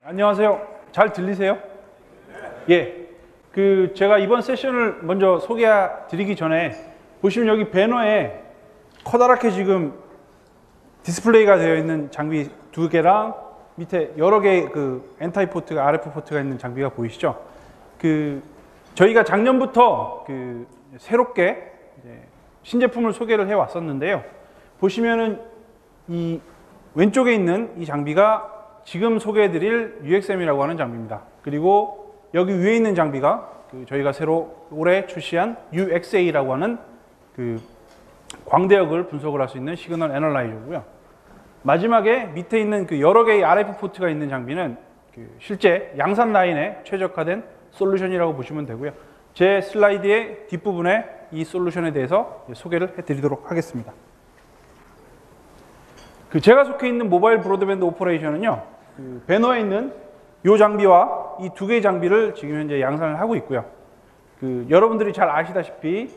안녕하세요. 잘 들리세요? 예. 제가 이번 세션을 먼저 소개해 드리기 전에 보시면 여기 배너에 커다랗게 지금 디스플레이가 되어 있는 장비 2개랑 밑에 여러 개의 엔타이 포트가, RF 포트가 있는 장비가 보이시죠? 저희가 작년부터 새롭게 신제품을 소개를 해 왔었는데요. 보시면은 이 왼쪽에 있는 이 장비가 지금 소개해드릴 UXM이라고 하는 장비입니다. 그리고 여기 위에 있는 장비가 저희가 새로 올해 출시한 UXA라고 하는 광대역을 분석을 할 수 있는 시그널 애널라이저고요. 마지막에 밑에 있는 여러 개의 RF 포트가 있는 장비는 실제 양산 라인에 최적화된 솔루션이라고 보시면 되고요. 제 슬라이드의 뒷부분에 이 솔루션에 대해서 소개를 해드리도록 하겠습니다. 제가 속해 있는 모바일 브로드밴드 오퍼레이션은요, 배너에 있는 이 장비와 이 2개의 장비를 지금 현재 양산을 하고 있고요. 여러분들이 잘 아시다시피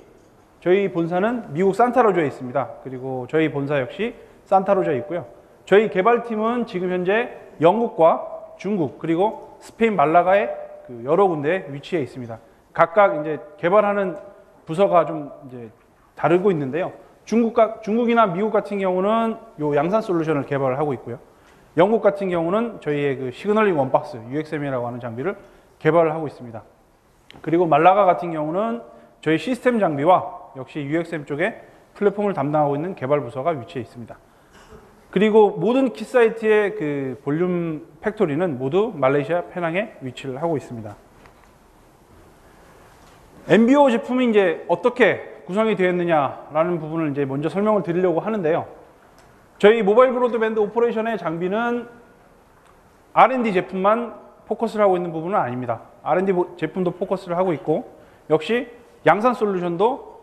저희 본사는 미국 산타로즈에 있습니다. 그리고 저희 본사 역시 산타로즈에 있고요. 저희 개발팀은 지금 현재 영국과 중국 그리고 스페인 말라가의 여러 군데 위치해 있습니다. 각각 이제 개발하는 부서가 좀 이제 다르고 있는데요. 중국이나 미국 같은 경우는 요 양산 솔루션을 개발을 하고 있고요. 영국 같은 경우는 저희의 시그널링 원박스 UXM이라고 하는 장비를 개발을 하고 있습니다. 그리고 말라가 같은 경우는 저희 시스템 장비와 역시 UXM 쪽에 플랫폼을 담당하고 있는 개발 부서가 위치해 있습니다. 그리고 모든 키사이트의 볼륨 팩토리는 모두 말레이시아 페낭에 위치를 하고 있습니다. MBO 제품이 이제 어떻게 구성이 되었느냐라는 부분을 이제 먼저 설명을 드리려고 하는데요. 저희 모바일 브로드밴드 오퍼레이션의 장비는 R&D 제품만 포커스를 하고 있는 부분은 아닙니다. R&D 제품도 포커스를 하고 있고 역시 양산 솔루션도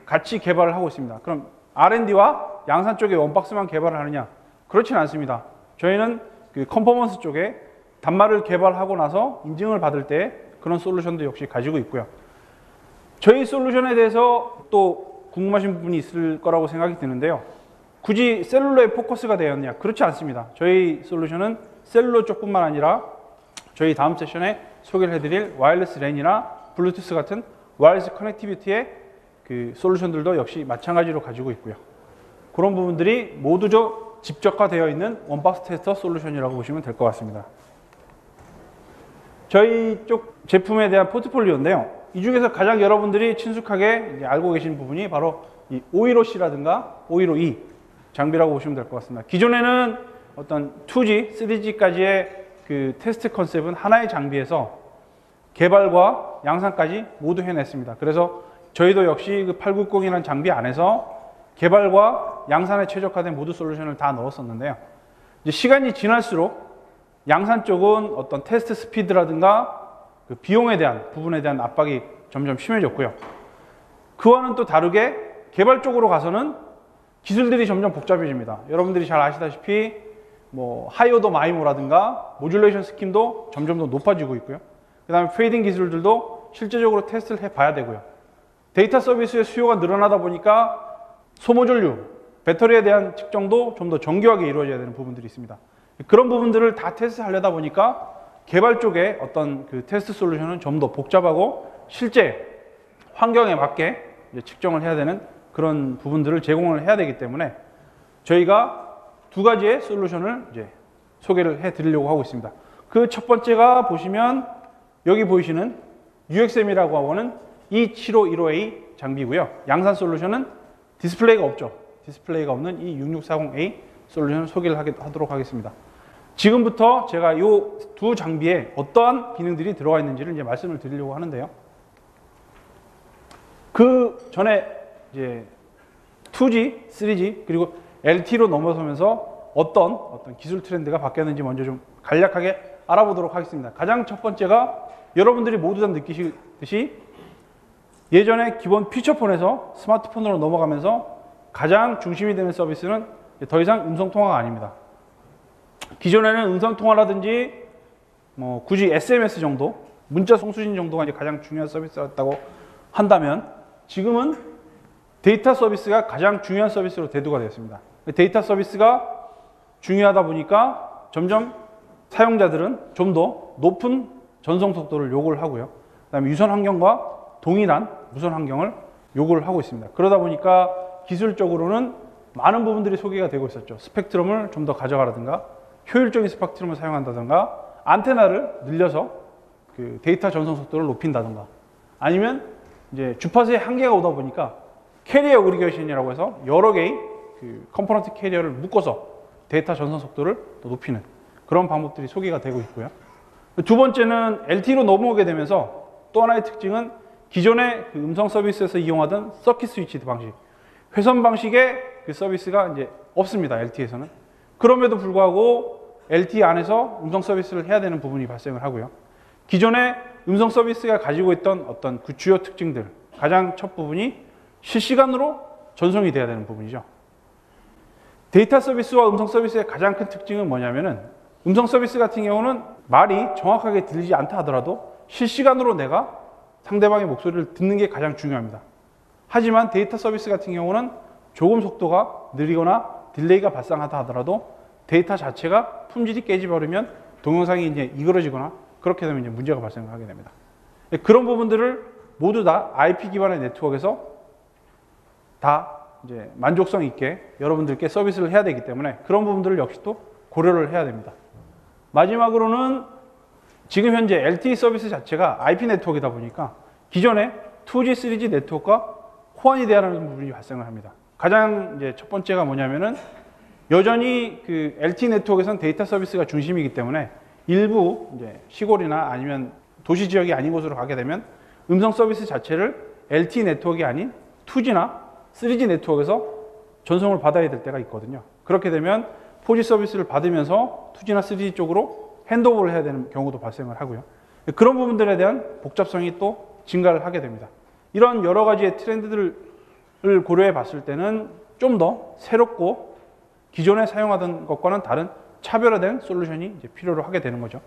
같이 개발을 하고 있습니다. 그럼 R&D와 양산 쪽에 원박스만 개발을 하느냐? 그렇지는 않습니다. 저희는 컨퍼먼스 쪽에 단말을 개발하고 나서 인증을 받을 때 그런 솔루션도 역시 가지고 있고요. 저희 솔루션에 대해서 또 궁금하신 부분이 있을 거라고 생각이 드는데요. 굳이 셀룰러에 포커스가 되었냐? 그렇지 않습니다. 저희 솔루션은 셀룰러 쪽뿐만 아니라 저희 다음 세션에 소개를 해드릴 와이어리스 랜이나 블루투스 같은 와이어리스 커넥티비티의 솔루션들도 역시 마찬가지로 가지고 있고요. 그런 부분들이 모두 집적화되어 있는 원박스 테스터 솔루션이라고 보시면 될 것 같습니다. 저희 쪽 제품에 대한 포트폴리오인데요. 이 중에서 가장 여러분들이 친숙하게 알고 계신 부분이 바로 이 515C라든가 515E 장비라고 보시면 될 것 같습니다. 기존에는 어떤 2G, 3G까지의 테스트 컨셉은 하나의 장비에서 개발과 양산까지 모두 해냈습니다. 그래서 저희도 역시 890이라는 장비 안에서 개발과 양산에 최적화된 모두 솔루션을 다 넣었었는데요. 이제 시간이 지날수록 양산 쪽은 어떤 테스트 스피드라든가 비용에 대한 부분에 대한 압박이 점점 심해졌고요. 그와는 또 다르게 개발 쪽으로 가서는 기술들이 점점 복잡해집니다. 여러분들이 잘 아시다시피 하이오더 마이모라든가 모듈레이션 스킴도 점점 더 높아지고 있고요. 그 다음에 페이딩 기술들도 실제적으로 테스트를 해봐야 되고요. 데이터 서비스의 수요가 늘어나다 보니까 소모전류, 배터리에 대한 측정도 좀 더 정교하게 이루어져야 되는 부분들이 있습니다. 그런 부분들을 다 테스트하려다 보니까 개발 쪽에 어떤 테스트 솔루션은 좀 더 복잡하고 실제 환경에 맞게 측정을 해야 되는 그런 부분들을 제공을 해야 되기 때문에 저희가 2가지의 솔루션을 이제 소개를 해 드리려고 하고 있습니다. 그 첫 번째가 보시면 여기 보이시는 UXM이라고 하는 E751A 장비고요. 양산 솔루션은 디스플레이가 없죠. 디스플레이가 없는 이 6640A 솔루션을 소개를 하도록 하겠습니다. 지금부터 제가 이 2 장비에 어떠한 기능들이 들어가 있는지를 이제 말씀을 드리려고 하는데요. 그 전에 이제 2G, 3G 그리고 LTE로 넘어서면서 어떤 기술 트렌드가 바뀌었는지 먼저 좀 간략하게 알아보도록 하겠습니다. 가장 첫 번째가 여러분들이 모두 다 느끼시듯이 예전에 기본 피처폰에서 스마트폰으로 넘어가면서 가장 중심이 되는 서비스는 더 이상 음성통화가 아닙니다. 기존에는 음성통화라든지 굳이 SMS 정도, 문자 송수신 정도가 이제 가장 중요한 서비스였다고 한다면 지금은 데이터 서비스가 가장 중요한 서비스로 대두가 되었습니다. 데이터 서비스가 중요하다 보니까 점점 사용자들은 좀 더 높은 전송 속도를 요구를 하고요. 그다음에 유선 환경과 동일한 무선 환경을 요구를 하고 있습니다. 그러다 보니까 기술적으로는 많은 부분들이 소개가 되고 있었죠. 스펙트럼을 좀 더 가져가라든가, 효율적인 스펙트럼을 사용한다든가, 안테나를 늘려서 그 데이터 전송 속도를 높인다든가, 아니면 이제 주파수의 한계가 오다 보니까 캐리어 어그리게이션이라고 해서 여러 개의 그 컴포넌트 캐리어를 묶어서 데이터 전송 속도를 더 높이는 그런 방법들이 소개가 되고 있고요. 두 번째는 LTE로 넘어오게 되면서 또 하나의 특징은 기존의 그 음성 서비스에서 이용하던 서킷 스위치드 방식, 회선 방식의 그 서비스가 이제 없습니다. LTE에서는. 그럼에도 불구하고 LTE 안에서 음성 서비스를 해야 되는 부분이 발생을 하고요. 기존의 음성 서비스가 가지고 있던 어떤 그 주요 특징들, 가장 첫 부분이 실시간으로 전송이 돼야 되는 부분이죠. 데이터 서비스와 음성 서비스의 가장 큰 특징은 뭐냐면은, 음성 서비스 같은 경우는 말이 정확하게 들리지 않다 하더라도 실시간으로 내가 상대방의 목소리를 듣는 게 가장 중요합니다. 하지만 데이터 서비스 같은 경우는 조금 속도가 느리거나 딜레이가 발생하다 하더라도 데이터 자체가 품질이 깨져버리면 동영상이 이제 이그러지거나 그렇게 되면 이제 문제가 발생을 하게 됩니다. 그런 부분들을 모두 다 IP 기반의 네트워크에서 다 이제 만족성 있게 여러분들께 서비스를 해야 되기 때문에 그런 부분들을 역시 또 고려를 해야 됩니다. 마지막으로는 지금 현재 LTE 서비스 자체가 IP 네트워크이다 보니까 기존의 2G, 3G 네트워크와 호환이 돼야 하는 부분이 발생을 합니다. 가장 이제 첫 번째가 뭐냐면은, 여전히 그 LTE 네트워크에서는 데이터 서비스가 중심이기 때문에 일부 이제 시골이나 아니면 도시 지역이 아닌 곳으로 가게 되면 음성 서비스 자체를 LTE 네트워크가 아닌 2G나 3G 네트워크에서 전송을 받아야 될 때가 있거든요. 그렇게 되면 4G 서비스를 받으면서 2G나 3G 쪽으로 핸드오버를 해야 되는 경우도 발생을 하고요. 그런 부분들에 대한 복잡성이 또 증가를 하게 됩니다. 이런 여러 가지의 트렌드들을 고려해 봤을 때는 좀 더 새롭고 기존에 사용하던 것과는 다른 차별화된 솔루션이 이제 필요로 하게 되는 거죠.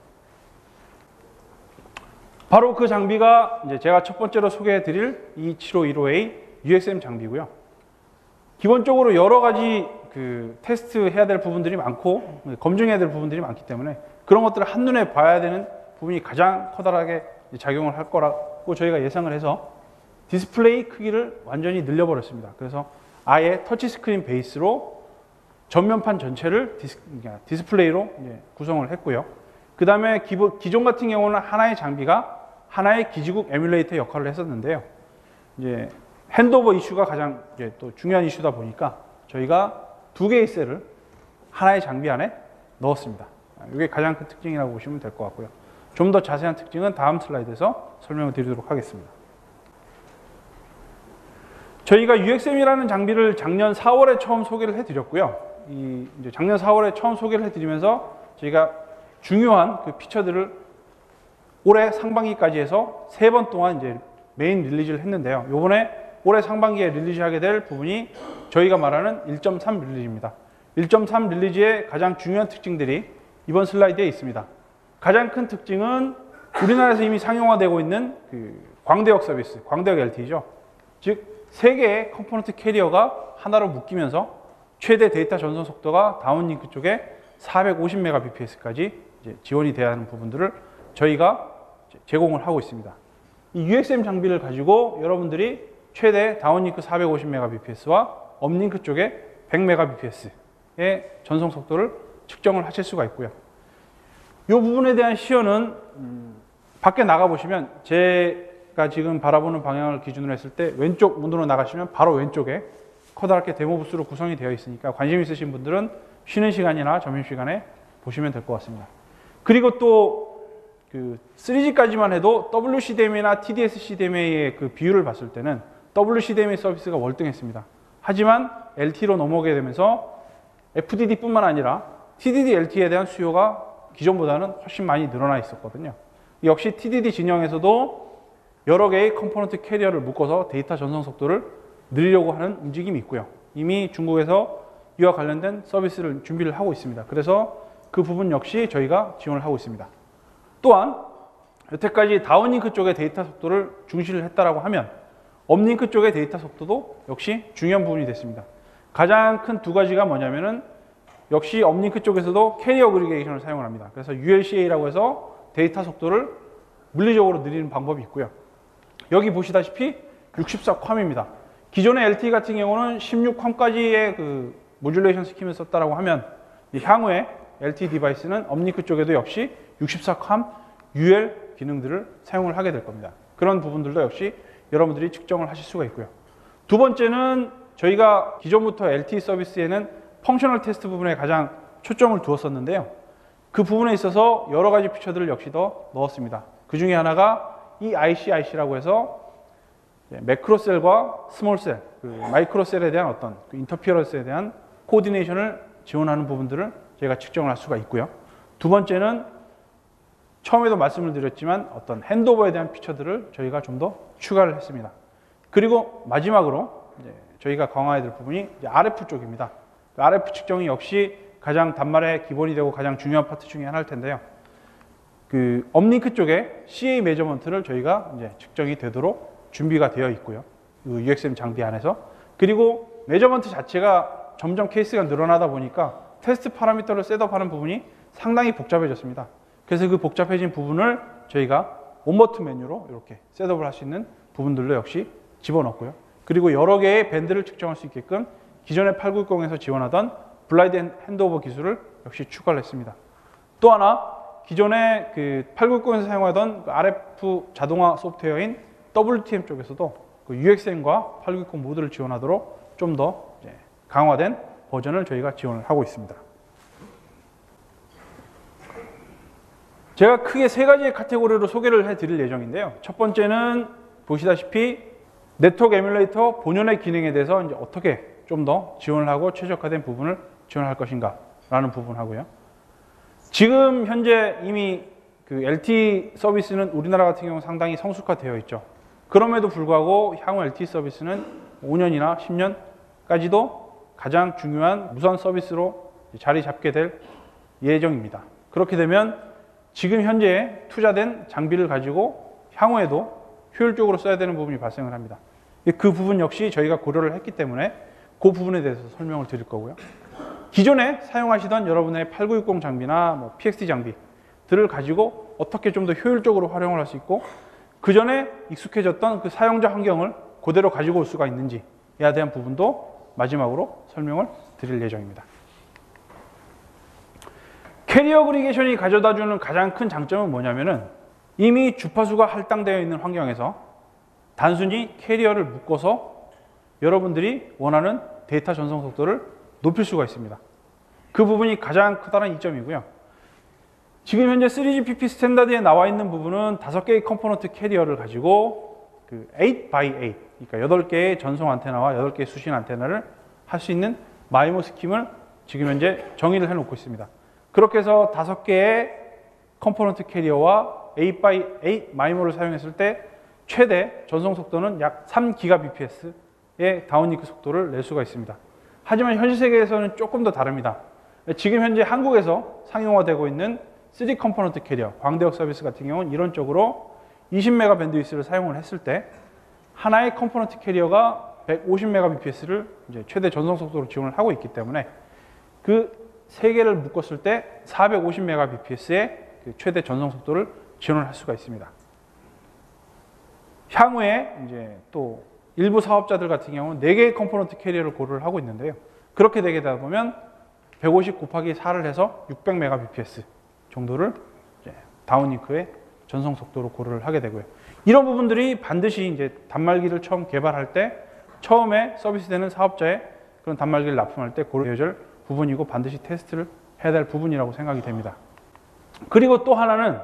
바로 그 장비가 이제 제가 첫 번째로 소개해 드릴 27515A UXM 장비고요. 기본적으로 여러 가지 그 테스트 해야 될 부분들이 많고 검증해야 될 부분들이 많기 때문에 그런 것들을 한눈에 봐야 되는 부분이 가장 커다랗게 작용을 할 거라고 저희가 예상을 해서 디스플레이 크기를 완전히 늘려버렸습니다. 그래서 아예 터치스크린 베이스로 전면판 전체를 디스플레이로 구성을 했고요. 그 다음에 기존 같은 경우는 하나의 장비가 하나의 기지국 에뮬레이터 역할을 했었는데요. 이제 핸드오버 이슈가 가장 또 중요한 이슈다 보니까 저희가 두 개의 셀을 하나의 장비 안에 넣었습니다. 이게 가장 큰 특징이라고 보시면 될 것 같고요. 좀 더 자세한 특징은 다음 슬라이드에서 설명을 드리도록 하겠습니다. 저희가 UXM이라는 장비를 작년 4월에 처음 소개를 해드렸고요. 이제 작년 4월에 처음 소개를 해드리면서 저희가 중요한 그 피처들을 올해 상반기까지 해서 3번 동안 이제 메인 릴리즈를 했는데요. 이번에 올해 상반기에 릴리즈하게 될 부분이 저희가 말하는 1.3 릴리즈입니다. 1.3 릴리즈의 가장 중요한 특징들이 이번 슬라이드에 있습니다. 가장 큰 특징은 우리나라에서 이미 상용화되고 있는 그 광대역 서비스, 광대역 LTE죠. 즉 3개의 컴포넌트 캐리어가 하나로 묶이면서 최대 데이터 전송 속도가 다운링크 쪽에 450Mbps까지 지원이 돼야 하는 부분들을 저희가 제공을 하고 있습니다. 이 UXM 장비를 가지고 여러분들이 최대 다운링크 450Mbps와 업링크 쪽에 100Mbps의 전송 속도를 측정을 하실 수가 있고요. 이 부분에 대한 시연은 밖에 나가보시면 제가 지금 바라보는 방향을 기준으로 했을 때 왼쪽 문으로 나가시면 바로 왼쪽에 커다랗게 데모 부스로 구성이 되어 있으니까 관심 있으신 분들은 쉬는 시간이나 점심시간에 보시면 될 것 같습니다. 그리고 또 그 3G까지만 해도 WCDMA나 TD-SCDMA의 그 비율을 봤을 때는 WCDMA 서비스가 월등했습니다. 하지만 LTE로 넘어오게 되면서 FDD뿐만 아니라 TDD-LTE에 대한 수요가 기존보다는 훨씬 많이 늘어나 있었거든요. 역시 TDD 진영에서도 여러 개의 컴포넌트 캐리어를 묶어서 데이터 전송 속도를 늘리려고 하는 움직임이 있고요. 이미 중국에서 이와 관련된 서비스를 준비를 하고 있습니다. 그래서 그 부분 역시 저희가 지원을 하고 있습니다. 또한 여태까지 다운링크 쪽의 데이터 속도를 중시를 했다라고 하면 업링크 쪽의 데이터 속도도 역시 중요한 부분이 됐습니다. 가장 큰 두 가지가 뭐냐면은 역시 업링크 쪽에서도 캐리어 어그리게이션을 사용을 합니다. 그래서 ULCA라고 해서 데이터 속도를 물리적으로 늘리는 방법이 있고요. 여기 보시다시피 64컴입니다. 기존의 LTE 같은 경우는 16컴까지의 그 모듈레이션 스킴을 썼다라고 하면 향후에 LTE 디바이스는 업링크 쪽에도 역시 64컴 UL 기능들을 사용을 하게 될 겁니다. 그런 부분들도 역시 여러분들이 측정을 하실 수가 있고요. 두 번째는 저희가 기존부터 LTE 서비스에는 펑셔널 테스트 부분에 가장 초점을 두었었는데요. 그 부분에 있어서 여러 가지 피처들을 역시 더 넣었습니다. 그 중에 하나가 이 ICIC라고 해서 매크로셀과 스몰셀, 마이크로셀에 대한 어떤 인터피어런스에 대한 코디네이션을 지원하는 부분들을 저희가 측정을 할 수가 있고요. 두 번째는 처음에도 말씀을 드렸지만 어떤 핸드오버에 대한 피처들을 저희가 좀 더 추가를 했습니다. 그리고 마지막으로 저희가 강화해야 될 부분이 RF 쪽입니다. RF 측정이 역시 가장 단말의 기본이 되고 가장 중요한 파트 중에 하나일 텐데요. 그 업링크 쪽에 CA 메저먼트를 저희가 이제 측정이 되도록 준비가 되어 있고요. 그 UXM 장비 안에서. 그리고 메저먼트 자체가 점점 케이스가 늘어나다 보니까 테스트 파라미터를 셋업하는 부분이 상당히 복잡해졌습니다. 그래서 그 복잡해진 부분을 저희가 원버튼 메뉴로 이렇게 셋업을 할 수 있는 부분들로 역시 집어넣고요. 그리고 여러 개의 밴드를 측정할 수 있게끔 기존의 8960에서 지원하던 블라인드 핸드오버 기술을 역시 추가를 했습니다. 또 하나 기존의 그 8960에서 사용하던 RF 자동화 소프트웨어인 WTM 쪽에서도 그 UXM과 8960 모두를 지원하도록 좀 더 강화된 버전을 저희가 지원을 하고 있습니다. 제가 크게 세 가지의 카테고리로 소개를 해드릴 예정인데요. 첫 번째는 보시다시피 네트워크 에뮬레이터 본연의 기능에 대해서 이제 어떻게 좀 더 지원을 하고 최적화된 부분을 지원할 것인가 라는 부분 하고요. 지금 현재 이미 그 LTE 서비스는 우리나라 같은 경우 상당히 성숙화되어 있죠. 그럼에도 불구하고 향후 LTE 서비스는 5년이나 10년까지도 가장 중요한 무선 서비스로 자리 잡게 될 예정입니다. 그렇게 되면 지금 현재 투자된 장비를 가지고 향후에도 효율적으로 써야 되는 부분이 발생을 합니다. 그 부분 역시 저희가 고려를 했기 때문에 그 부분에 대해서 설명을 드릴 거고요. 기존에 사용하시던 여러분의 8960 장비나 뭐 PXT 장비들을 가지고 어떻게 좀 더 효율적으로 활용을 할 수 있고 그 전에 익숙해졌던 그 사용자 환경을 그대로 가지고 올 수가 있는지에 대한 부분도 마지막으로 설명을 드릴 예정입니다. 캐리어 어그리게이션이 가져다주는 가장 큰 장점은 뭐냐면은 이미 주파수가 할당되어 있는 환경에서 단순히 캐리어를 묶어서 여러분들이 원하는 데이터 전송 속도를 높일 수가 있습니다. 그 부분이 가장 크다는 이점이고요. 지금 현재 3GPP 스탠다드에 나와 있는 부분은 5개의 컴포넌트 캐리어를 가지고 그 8x8, 그러니까 8개의 전송 안테나와 8개의 수신 안테나를 할 수 있는 마이모 스킴을 지금 현재 정의를 해놓고 있습니다. 그렇게 해서 5개의 컴포넌트 캐리어와 8x8 마이모를 사용했을 때 최대 전송 속도는 약 3GBps의 다운링크 속도를 낼 수가 있습니다. 하지만 현실 세계에서는 조금 더 다릅니다. 지금 현재 한국에서 상용화되고 있는 3 컴포넌트 캐리어, 광대역 서비스 같은 경우는 이론적으로 20메가 밴드위스를 사용을 했을 때 하나의 컴포넌트 캐리어가 150mbps를 이제 최대 전송 속도로 지원을 하고 있기 때문에 그 3개를 묶었을 때 450mbps의 그 최대 전송 속도를 지원을 할 수가 있습니다. 향후에 이제 또 일부 사업자들 같은 경우는 4개의 컴포넌트 캐리어를 고려를 하고 있는데요. 그렇게 되게 되다 보면 150 곱하기 4를 해서 600mbps 정도를 이제 다운링크의 전송 속도로 고려를 하게 되고요. 이런 부분들이 반드시 이제 단말기를 처음 개발할 때 처음에 서비스되는 사업자의 그런 단말기를 납품할 때 고려될 부분이고 반드시 테스트를 해야 될 부분이라고 생각이 됩니다. 그리고 또 하나는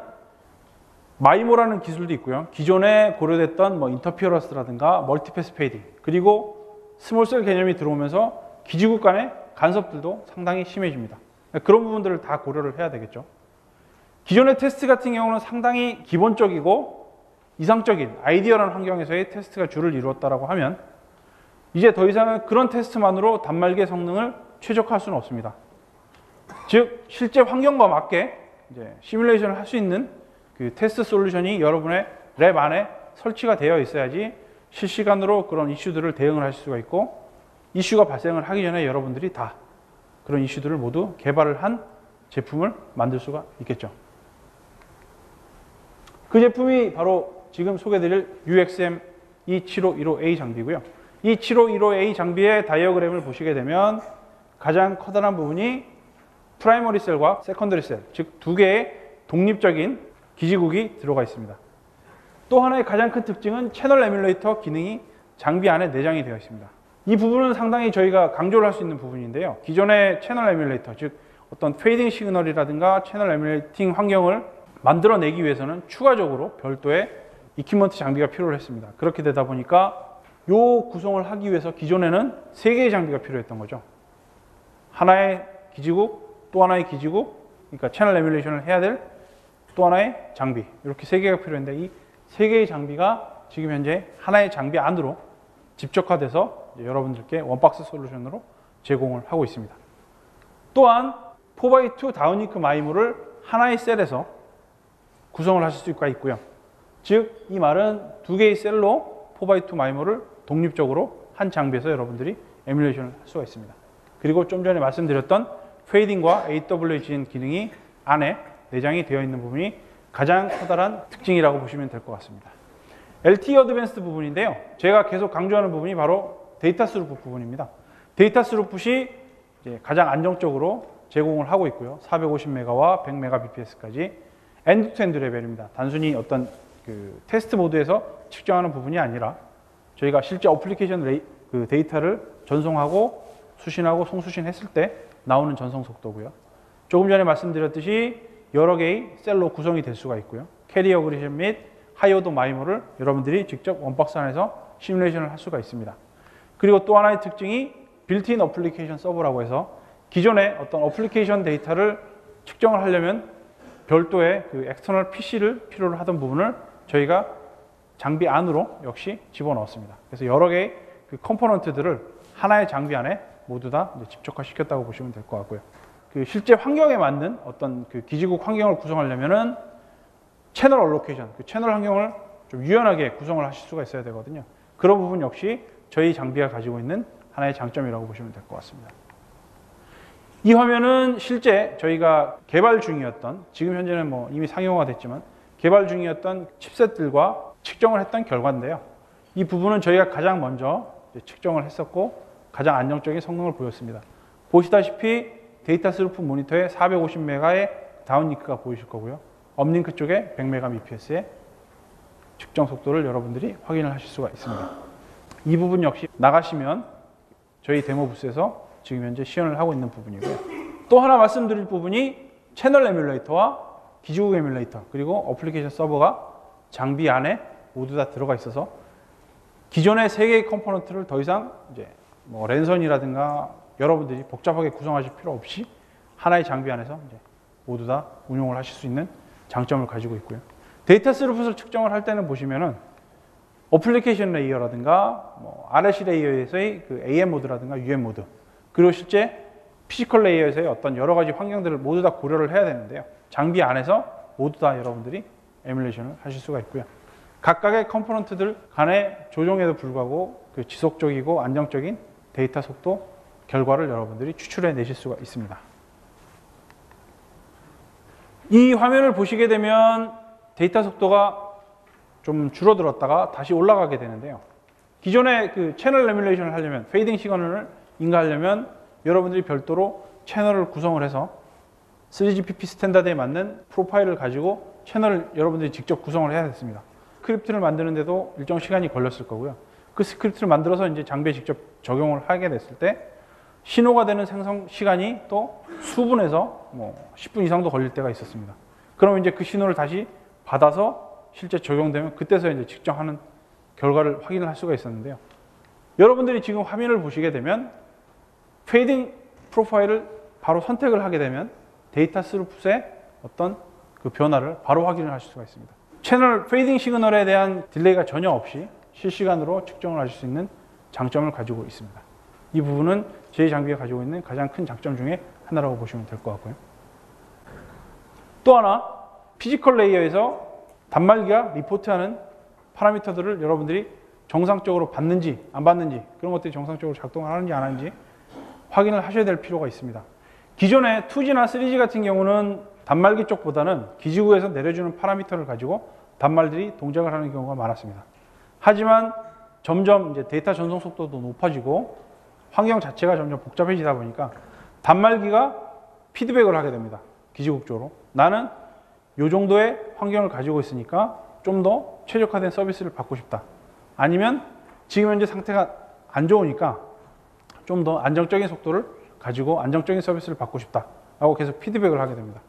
마이모라는 기술도 있고요. 기존에 고려됐던 뭐 인터피어런스라든가 멀티패스 페이딩 그리고 스몰셀 개념이 들어오면서 기지국 간의 간섭들도 상당히 심해집니다. 그런 부분들을 다 고려를 해야 되겠죠. 기존의 테스트 같은 경우는 상당히 기본적이고 이상적인 아이디어라는 환경에서의 테스트가 주를 이루었다라고 하면 이제 더 이상은 그런 테스트만으로 단말기의 성능을 최적화할 수는 없습니다. 즉 실제 환경과 맞게 이제 시뮬레이션을 할 수 있는 그 테스트 솔루션이 여러분의 랩 안에 설치가 되어 있어야지 실시간으로 그런 이슈들을 대응을 하실 수가 있고 이슈가 발생을 하기 전에 여러분들이 다 그런 이슈들을 모두 개발을 한 제품을 만들 수가 있겠죠. 그 제품이 바로 지금 소개드릴 UXM E7515A 장비고요. 이 7515A 장비의 다이어그램을 보시게 되면 가장 커다란 부분이 프라이머리 셀과 세컨더리 셀, 즉 두 개의 독립적인 기지국이 들어가 있습니다. 또 하나의 가장 큰 특징은 채널 에뮬레이터 기능이 장비 안에 내장이 되어 있습니다. 이 부분은 상당히 저희가 강조를 할 수 있는 부분인데요. 기존의 채널 에뮬레이터, 즉 어떤 페이딩 시그널이라든가 채널 에뮬레이팅 환경을 만들어내기 위해서는 추가적으로 별도의 이퀴먼트 장비가 필요했습니다. 그렇게 되다 보니까 이 구성을 하기 위해서 기존에는 3개의 장비가 필요했던 거죠. 하나의 기지국, 또 하나의 기지국, 그러니까 채널 에뮬레이션을 해야 될 또 하나의 장비, 이렇게 3개가 필요했는데 이 3개의 장비가 지금 현재 하나의 장비 안으로 집적화돼서 여러분들께 원박스 솔루션으로 제공을 하고 있습니다. 또한 4x2 다운링크 마이모를 하나의 셀에서 구성을 하실 수가 있고요. 즉, 이 말은 2개의 셀로 4x2 마이모를 독립적으로 한 장비에서 여러분들이 에뮬레이션을 할 수가 있습니다. 그리고 좀 전에 말씀드렸던 페이딩과 AWGN 기능이 안에 내장이 되어 있는 부분이 가장 커다란 특징이라고 보시면 될 것 같습니다. LTE 어드밴스드 부분인데요. 제가 계속 강조하는 부분이 바로 데이터 스루풋 부분입니다. 데이터 스루풋이 가장 안정적으로 제공을 하고 있고요. 450메가와 100mbps까지 엔드-투-엔드 레벨입니다. 단순히 어떤 그 테스트 모드에서 측정하는 부분이 아니라 저희가 실제 어플리케이션 데이터를 전송하고 수신하고 송수신했을 때 나오는 전송 속도고요. 조금 전에 말씀드렸듯이 여러 개의 셀로 구성이 될 수가 있고요. 캐리어 그리션 및 하이오더 마이모를 여러분들이 직접 원박스 안에서 시뮬레이션을 할 수가 있습니다. 그리고 또 하나의 특징이 빌트인 어플리케이션 서버라고 해서 기존의 어떤 어플리케이션 데이터를 측정을 하려면 별도의 그 엑스터널 PC를 필요로 하던 부분을 저희가 장비 안으로 역시 집어넣었습니다. 그래서 여러 개의 그 컴포넌트들을 하나의 장비 안에 모두 다 집적화 시켰다고 보시면 될 것 같고요. 그 실제 환경에 맞는 어떤 그 기지국 환경을 구성하려면은 채널 얼로케이션, 그 채널 환경을 좀 유연하게 구성을 하실 수가 있어야 되거든요. 그런 부분 역시 저희 장비가 가지고 있는 하나의 장점이라고 보시면 될 것 같습니다. 이 화면은 실제 저희가 개발 중이었던, 지금 현재는 뭐 이미 상용화가 됐지만 개발 중이었던 칩셋들과 측정을 했던 결과인데요. 이 부분은 저희가 가장 먼저 측정을 했었고 가장 안정적인 성능을 보였습니다. 보시다시피 데이터 스루풋 모니터에 450메가의 다운링크가 보이실 거고요. 업링크 쪽에 100mbps의 측정 속도를 여러분들이 확인을 하실 수가 있습니다. 이 부분 역시 나가시면 저희 데모 부스에서 지금 현재 시연을 하고 있는 부분이고요. 또 하나 말씀드릴 부분이 채널 에뮬레이터와 기지국 에뮬레이터 그리고 어플리케이션 서버가 장비 안에 모두 다 들어가 있어서 기존의 3개의 컴포넌트를 더 이상 이제 뭐 랜선이라든가 여러분들이 복잡하게 구성하실 필요 없이 하나의 장비 안에서 이제 모두 다 운용을 하실 수 있는 장점을 가지고 있고요. 데이터 스루풋을 측정을 할 때는 보시면은 어플리케이션 레이어라든가 뭐 RLC 레이어에서의 그 AM 모드라든가 UM 모드 그리고 실제 피지컬 레이어에서의 어떤 여러 가지 환경들을 모두 다 고려를 해야 되는데요. 장비 안에서 모두 다 여러분들이 에뮬레이션을 하실 수가 있고요. 각각의 컴포넌트들 간의 조정에도 불구하고 그 지속적이고 안정적인 데이터 속도 결과를 여러분들이 추출해 내실 수가 있습니다. 이 화면을 보시게 되면 데이터 속도가 좀 줄어들었다가 다시 올라가게 되는데요. 기존에 그 채널 에뮬레이션을 하려면 페이딩 시그널을 인가하려면 여러분들이 별도로 채널을 구성을 해서 3GPP 스탠다드에 맞는 프로파일을 가지고 채널을 여러분들이 직접 구성을 해야 됐습니다. 스크립트를 만드는데도 일정 시간이 걸렸을 거고요. 그 스크립트를 만들어서 이제 장비에 직접 적용을 하게 됐을 때 신호가 되는 생성 시간이 또 수분에서 뭐 10분 이상도 걸릴 때가 있었습니다. 그러면 이제 그 신호를 다시 받아서 실제 적용되면 그때서 이제 측정하는 결과를 확인을 할 수가 있었는데요. 여러분들이 지금 화면을 보시게 되면 페이딩 프로파일을 바로 선택을 하게 되면 데이터 스루풋의 어떤 그 변화를 바로 확인을 하실 수가 있습니다. 채널 페이딩 시그널에 대한 딜레이가 전혀 없이 실시간으로 측정을 하실 수 있는 장점을 가지고 있습니다. 이 부분은 제 장비가 가지고 있는 가장 큰 장점 중에 하나라고 보시면 될 것 같고요. 또 하나 피지컬 레이어에서 단말기가 리포트하는 파라미터들을 여러분들이 정상적으로 받는지 안 받는지 그런 것들이 정상적으로 작동을 하는지 안 하는지 확인을 하셔야 될 필요가 있습니다. 기존의 2G나 3G 같은 경우는 단말기 쪽보다는 기지국에서 내려주는 파라미터를 가지고 단말들이 동작을 하는 경우가 많았습니다. 하지만 점점 이제 데이터 전송 속도도 높아지고 환경 자체가 점점 복잡해지다 보니까 단말기가 피드백을 하게 됩니다. 기지국 쪽으로. 나는 이 정도의 환경을 가지고 있으니까 좀 더 최적화된 서비스를 받고 싶다. 아니면 지금 현재 상태가 안 좋으니까 좀 더 안정적인 속도를 가지고 안정적인 서비스를 받고 싶다. 라고 계속 피드백을 하게 됩니다.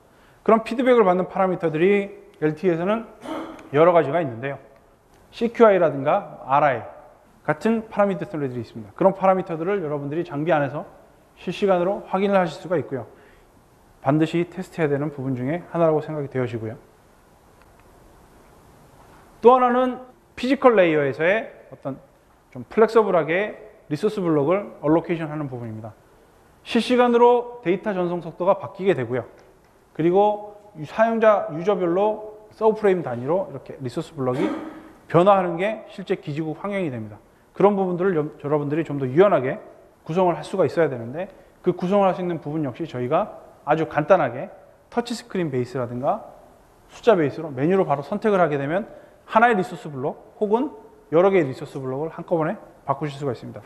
그런 피드백을 받는 파라미터들이 LTE에서는 여러 가지가 있는데요. CQI라든가 RI 같은 파라미터들이 있습니다. 그런 파라미터들을 여러분들이 장비 안에서 실시간으로 확인을 하실 수가 있고요. 반드시 테스트해야 되는 부분 중에 하나라고 생각이 되어지고요. 또 하나는 피지컬 레이어에서의 어떤 좀 플렉서블하게 리소스 블록을 얼로케이션 하는 부분입니다. 실시간으로 데이터 전송 속도가 바뀌게 되고요. 그리고 사용자 유저별로 서브프레임 단위로 이렇게 리소스 블록이 변화하는 게 실제 기지국 환경이 됩니다. 그런 부분들을 여러분들이 좀 더 유연하게 구성을 할 수가 있어야 되는데 그 구성을 할 수 있는 부분 역시 저희가 아주 간단하게 터치스크린 베이스라든가 숫자 베이스로 메뉴로 바로 선택을 하게 되면 하나의 리소스 블록 혹은 여러 개의 리소스 블록을 한꺼번에 바꾸실 수가 있습니다.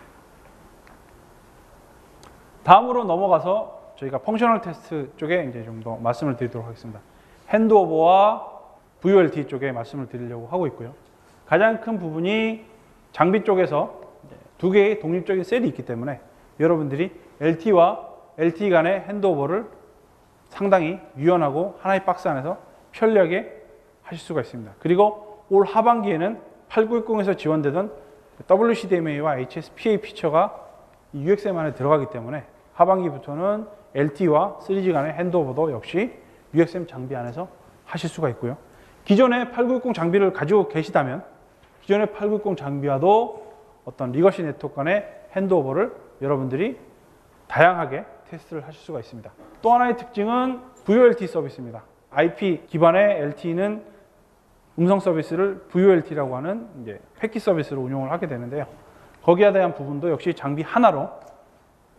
다음으로 넘어가서 저희가 펑셔널 테스트 쪽에 이제 좀 더 말씀을 드리도록 하겠습니다. 핸드오버와 VoLTE 쪽에 말씀을 드리려고 하고 있고요. 가장 큰 부분이 장비 쪽에서 두 개의 독립적인 셀이 있기 때문에 여러분들이 LTE와 LTE 간의 핸드오버를 상당히 유연하고 하나의 박스 안에서 편리하게 하실 수가 있습니다. 그리고 올 하반기에는 8910에서 지원되던 WCDMA와 HSPA 피처가 UXM 안에 들어가기 때문에 하반기부터는 LTE와 3G 간의 핸드오버도 역시 UXM 장비 안에서 하실 수가 있고요. 기존의 8960 장비를 가지고 계시다면 기존의 8960 장비와도 어떤 리거시 네트워크 간의 핸드오버를 여러분들이 다양하게 테스트를 하실 수가 있습니다. 또 하나의 특징은 VoLTE 서비스입니다. IP 기반의 LTE는 음성 서비스를 VoLTE라고 하는 이제 패킷 서비스로 운용을 하게 되는데요. 거기에 대한 부분도 역시 장비 하나로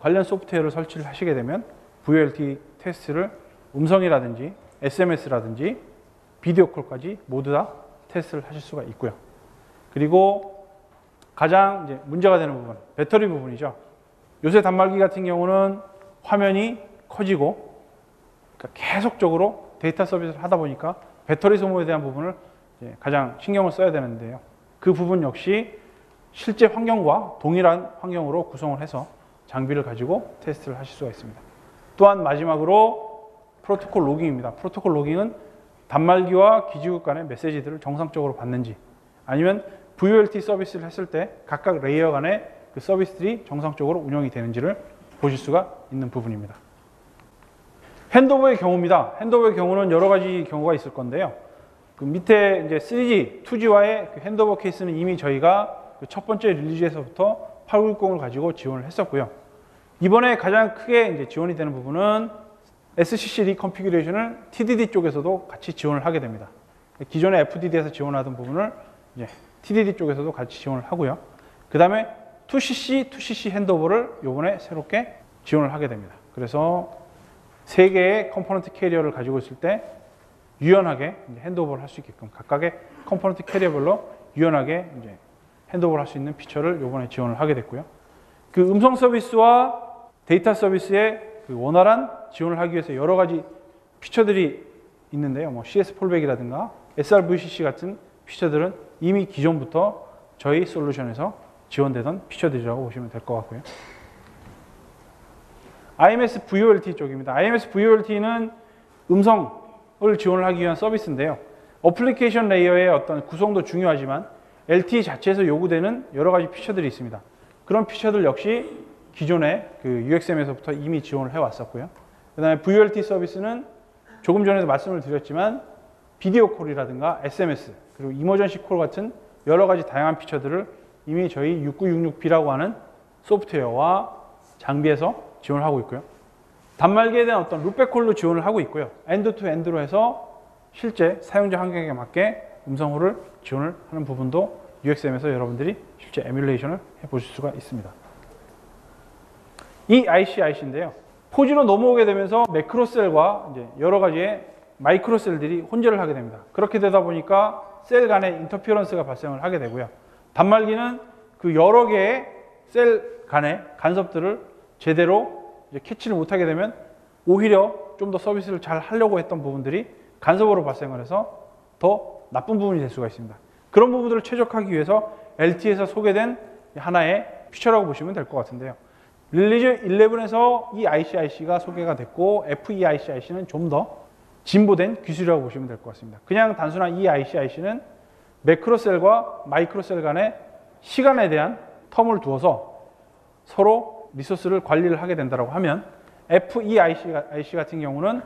관련 소프트웨어를 설치를 하시게 되면 VoLTE 테스트를 음성이라든지 SMS라든지 비디오 콜까지 모두 다 테스트를 하실 수가 있고요. 그리고 가장 이제 문제가 되는 부분, 배터리 부분이죠. 요새 단말기 같은 경우는 화면이 커지고 그러니까 계속적으로 데이터 서비스를 하다 보니까 배터리 소모에 대한 부분을 이제 가장 신경을 써야 되는데요. 그 부분 역시 실제 환경과 동일한 환경으로 구성을 해서 장비를 가지고 테스트를 하실 수가 있습니다. 또한 마지막으로 프로토콜 로깅입니다. 프로토콜 로깅은 단말기와 기지국 간의 메시지들을 정상적으로 받는지 아니면 VoLTE 서비스를 했을 때 각각 레이어 간의 그 서비스들이 정상적으로 운영이 되는지를 보실 수가 있는 부분입니다. 핸드오버의 경우입니다. 핸드오버의 경우는 여러 가지 경우가 있을 건데요. 그 밑에 이제 3G, 2G와의 그 핸드오버 케이스는 이미 저희가 그 첫 번째 릴리즈에서부터 8960을 가지고 지원을 했었고요. 이번에 가장 크게 이제 지원이 되는 부분은 SCC 리컨피규레이션을 TDD 쪽에서도 같이 지원을 하게 됩니다. 기존의 FDD에서 지원하던 부분을 이제 TDD 쪽에서도 같이 지원을 하고요. 그 다음에 2CC 핸드오버를 이번에 새롭게 지원을 하게 됩니다. 그래서 3개의 컴포넌트 캐리어를 가지고 있을 때 유연하게 핸드오버를 할 수 있게끔 각각의 컴포넌트 캐리어별로 유연하게 이제 핸드오버를 할 수 있는 피처를 이번에 지원을 하게 됐고요. 그 음성 서비스와 데이터 서비스의 그 원활한 지원을 하기 위해서 여러 가지 피처들이 있는데요. 뭐 CS 폴백이라든가 SRVCC 같은 피처들은 이미 기존부터 저희 솔루션에서 지원되던 피처들이라고 보시면 될 것 같고요. IMS VoLTE 쪽입니다. IMS VoLTE는 음성을 지원을 하기 위한 서비스인데요. 어플리케이션 레이어의 어떤 구성도 중요하지만 LTE 자체에서 요구되는 여러 가지 피처들이 있습니다. 그런 피처들 역시 기존의 그 UXM에서부터 이미 지원을 해왔었고요. 그 다음에 VoLTE 서비스는 조금 전에도 말씀을 드렸지만 비디오 콜이라든가 SMS 그리고 이머전시 콜 같은 여러 가지 다양한 피처들을 이미 저희 6966B라고 하는 소프트웨어와 장비에서 지원을 하고 있고요. 단말기에 대한 어떤 룻백콜로 지원을 하고 있고요. 엔드 투 엔드로 해서 실제 사용자 환경에 맞게 음성호를 지원을 하는 부분도 UXM에서 여러분들이 실제 에뮬레이션을 해보실 수가 있습니다. 이 IC인데요. 4G로 넘어오게 되면서 매크로셀과 이제 여러 가지의 마이크로셀들이 혼재를 하게 됩니다. 그렇게 되다 보니까 셀 간의 인터피어런스가 발생을 하게 되고요. 단말기는 그 여러 개의 셀 간의 간섭들을 제대로 이제 캐치를 못하게 되면 오히려 좀 더 서비스를 잘 하려고 했던 부분들이 간섭으로 발생을 해서 더 나쁜 부분이 될 수가 있습니다. 그런 부분들을 최적화하기 위해서 LTE에서 소개된 하나의 피처라고 보시면 될 것 같은데요. 릴리즈 11에서 이 IC/IC가 소개가 됐고 FE-IC/IC는 좀 더 진보된 기술이라고 보시면 될 것 같습니다. 그냥 단순한 이 IC/IC는 매크로셀과 마이크로셀 간의 시간에 대한 텀을 두어서 서로 리소스를 관리를 하게 된다고 하면 FE-IC 같은 경우는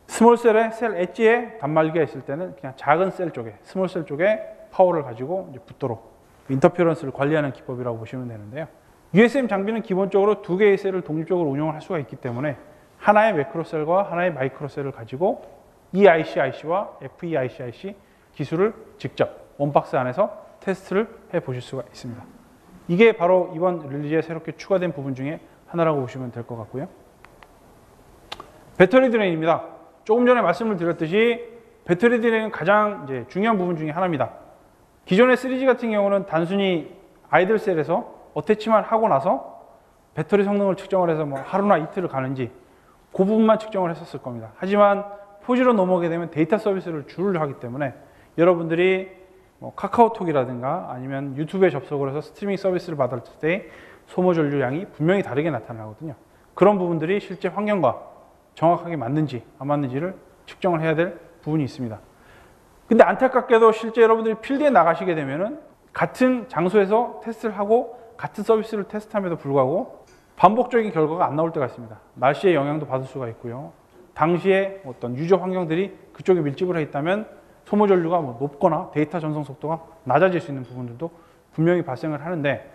스몰셀의 셀 엣지에 단말기가 있을 때는 그냥 작은 셀 쪽에, 스몰셀 쪽에 파워를 가지고 이제 붙도록 인터피어런스를 관리하는 기법이라고 보시면 되는데요. USM 장비는 기본적으로 두 개의 셀을 독립적으로 운영을 할 수가 있기 때문에 하나의 매크로셀과 하나의 마이크로셀을 가지고 EIC/IC와 FE-IC/IC 기술을 직접 원박스 안에서 테스트를 해 보실 수가 있습니다. 이게 바로 이번 릴리즈에 새롭게 추가된 부분 중에 하나라고 보시면 될 것 같고요. 배터리 드레인입니다. 조금 전에 말씀을 드렸듯이 배터리 드레인은 가장 이제 중요한 부분 중에 하나입니다. 기존의 3G 같은 경우는 단순히 아이들 셀에서 어태치만 하고 나서 배터리 성능을 측정을 해서 뭐 하루나 이틀을 가는지 그 부분만 측정을 했었을 겁니다. 하지만 4G로 넘어오게 되면 데이터 서비스를 주를 하기 때문에 여러분들이 뭐 카카오톡이라든가 아니면 유튜브에 접속을 해서 스트리밍 서비스를 받을 때 소모 전류량이 분명히 다르게 나타나거든요. 그런 부분들이 실제 환경과 정확하게 맞는지 안 맞는지를 측정을 해야 될 부분이 있습니다. 근데 안타깝게도 실제 여러분들이 필드에 나가시게 되면은 같은 장소에서 테스트를 하고 같은 서비스를 테스트함에도 불구하고 반복적인 결과가 안 나올 때가 있습니다. 날씨의 영향도 받을 수가 있고요. 당시에 어떤 유저 환경들이 그쪽에 밀집을 해 있다면 소모 전류가 뭐 높거나 데이터 전송 속도가 낮아질 수 있는 부분들도 분명히 발생을 하는데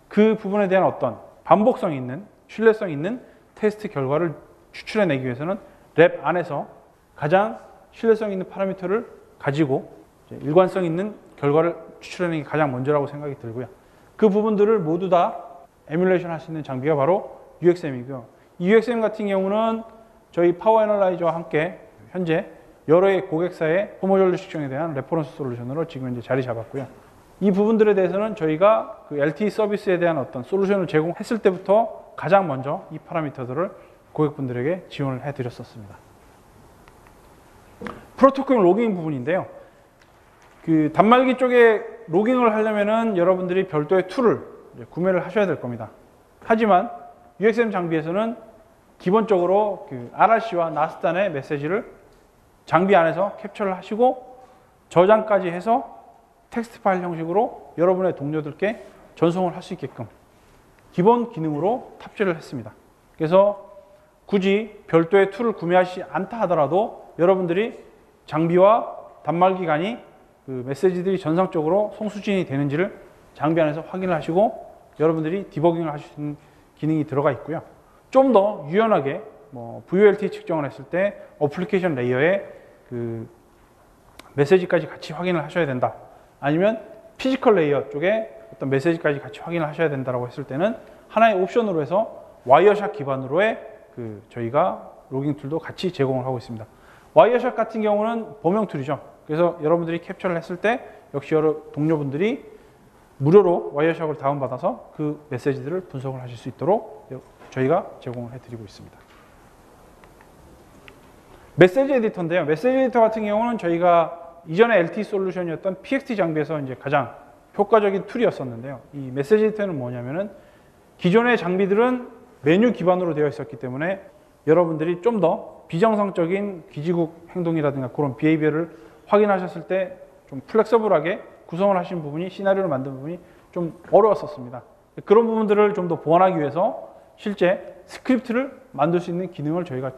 그 부분에 대한 어떤 반복성 있는 신뢰성 있는 테스트 결과를 추출해내기 위해서는 랩 안에서 가장 신뢰성 있는 파라미터를 가지고 일관성 있는 결과를 추출해내는 게 가장 먼저라고 생각이 들고요. 그 부분들을 모두 다 에뮬레이션 할 수 있는 장비가 바로 UXM이고요. 이 UXM 같은 경우는 저희 파워 애널라이저와 함께 현재 여러 고객사의 소모 전류 측정에 대한 레퍼런스 솔루션으로 지금 이제 자리 잡았고요. 이 부분들에 대해서는 저희가 그 LTE 서비스에 대한 어떤 솔루션을 제공했을 때부터 가장 먼저 이 파라미터들을 고객분들에게 지원을 해드렸었습니다. 프로토콜 로깅 부분인데요. 그 단말기 쪽에 로깅을 하려면은 여러분들이 별도의 툴을 구매를 하셔야 될 겁니다. 하지만 UXM 장비에서는 기본적으로 그 RRC와 나스단의 메시지를 장비 안에서 캡처를 하시고 저장까지 해서 텍스트 파일 형식으로 여러분의 동료들께 전송을 할 수 있게끔 기본 기능으로 탑재를 했습니다. 그래서 굳이 별도의 툴을 구매하시지 않다 하더라도 여러분들이 장비와 단말기 간이 그 메시지들이 전상적으로 송수진이 되는지를 장비 안에서 확인을 하시고 여러분들이 디버깅을 하실 수 있는 기능이 들어가 있고요. 좀 더 유연하게 뭐 VoLTE 측정을 했을 때 어플리케이션 레이어에 그 메시지까지 같이 확인을 하셔야 된다. 아니면 피지컬 레이어 쪽에 어떤 메시지까지 같이 확인을 하셔야 된다라고 했을 때는 하나의 옵션으로 해서 와이어샷 기반으로의 그 저희가 로깅 툴도 같이 제공을 하고 있습니다. 와이어샷 같은 경우는 범용 툴이죠. 그래서 여러분들이 캡처를 했을 때 역시 여러 동료분들이 무료로 와이어샷을 다운받아서 그 메시지들을 분석을 하실 수 있도록 저희가 제공을 해드리고 있습니다. 메시지 에디터인데요. 메시지 에디터 같은 경우는 저희가 이전에 LTE 솔루션이었던 PXT 장비에서 이제 가장 효과적인 툴이었었는데요. 이 메시지 에디터는 뭐냐면은 기존의 장비들은 메뉴 기반으로 되어 있었기 때문에 여러분들이 좀 더 비정상적인 기지국 행동이라든가 그런 비헤이비어를 확인하셨을 때 좀 플렉서블하게 구성을 하신 부분이 시나리오를 만든 부분이 좀 어려웠었습니다. 그런 부분들을 좀 더 보완하기 위해서 실제 스크립트를 만들 수 있는 기능을 저희가